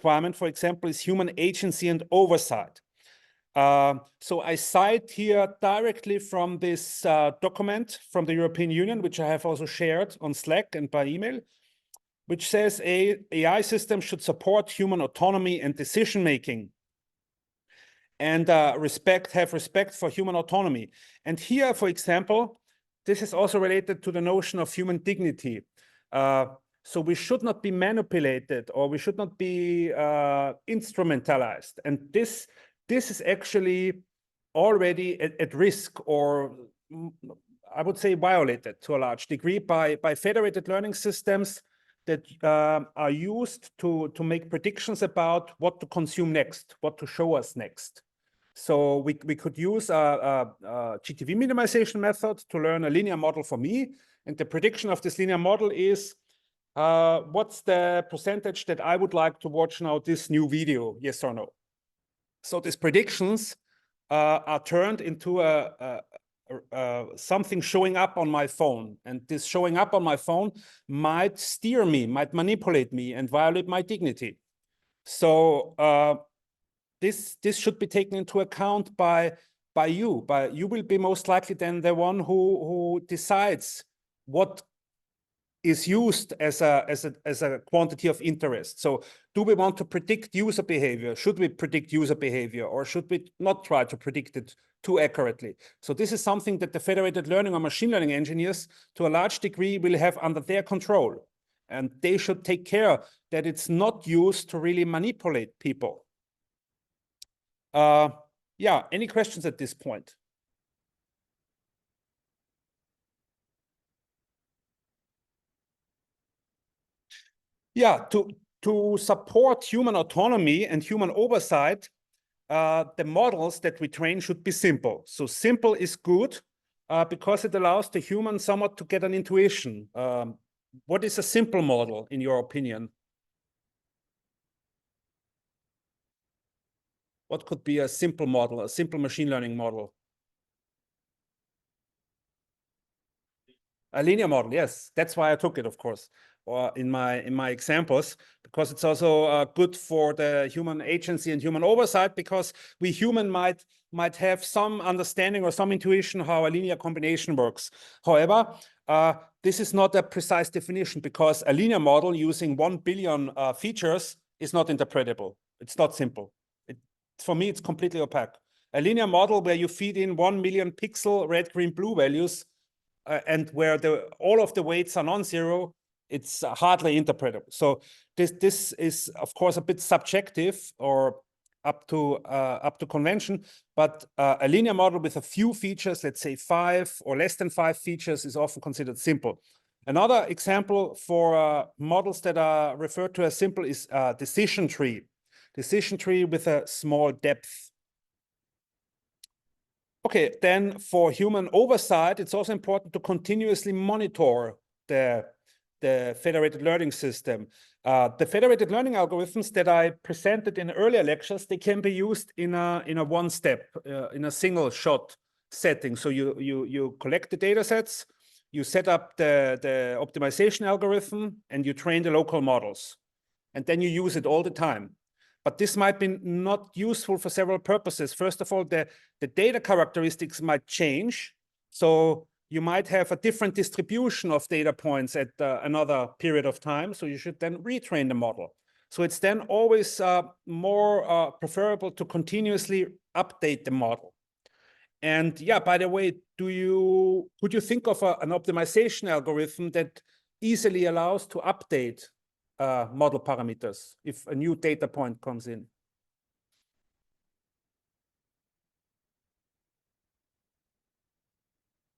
requirement, for example, is human agency and oversight. So I cite here directly from this document from the European Union, which I have also shared on Slack and by email, which says AI systems should support human autonomy and decision-making, and have respect for human autonomy. And here, for example, this is also related to the notion of human dignity. So we should not be manipulated, or we should not be instrumentalized. And this is actually already at risk, or I would say violated to a large degree by federated learning systems that are used to make predictions about what to consume next, what to show us next. So we could use a GTV minimization method to learn a linear model for me. And the prediction of this linear model is, what's the percentage that I would like to watch now this new video, yes or no? So these predictions are turned into something showing up on my phone. And this showing up on my phone might steer me, might manipulate me, and violate my dignity. So this should be taken into account by you. You will be most likely then the one who decides what is used as a quantity of interest. So do we want to predict user behavior? Should we predict user behavior, or should we not try to predict it too accurately? So this is something that the federated learning or machine learning engineers to a large degree will have under their control. And they should take care that it's not used to really manipulate people. Yeah, any questions at this point? Yeah, to support human autonomy and human oversight, the models that we train should be simple. So simple is good because it allows the human somewhat to get an intuition. What is a simple model, in your opinion? What could be a simple model, a simple machine learning model? A linear model, yes. That's why I took it, of course, or in my examples, because it's also good for the human agency and human oversight, because we human might have some understanding or some intuition how a linear combination works. However, this is not a precise definition, because a linear model using 1 billion features is not interpretable. It's not simple. For me, it's completely opaque. A linear model where you feed in 1 million pixel red, green, blue values, and where all of the weights are non-zero, it's hardly interpretable. So this is, of course, a bit subjective or up to convention, but a linear model with a few features, let's say 5 or less than 5 features, is often considered simple. Another example for models that are referred to as simple is decision tree. Decision tree with a small depth. Okay, then for human oversight, it's also important to continuously monitor the federated learning system. The federated learning algorithms that I presented in earlier lectures, they can be used in a one-step, in a single shot setting. So you collect the data sets, you set up the optimization algorithm, and you train the local models. And then you use it all the time. But this might be not useful for several purposes. First of all, the data characteristics might change. So you might have a different distribution of data points at another period of time. So you should then retrain the model. So it's then always more preferable to continuously update the model. And yeah, by the way, could you think of an optimization algorithm that easily allows to update model parameters if a new data point comes in?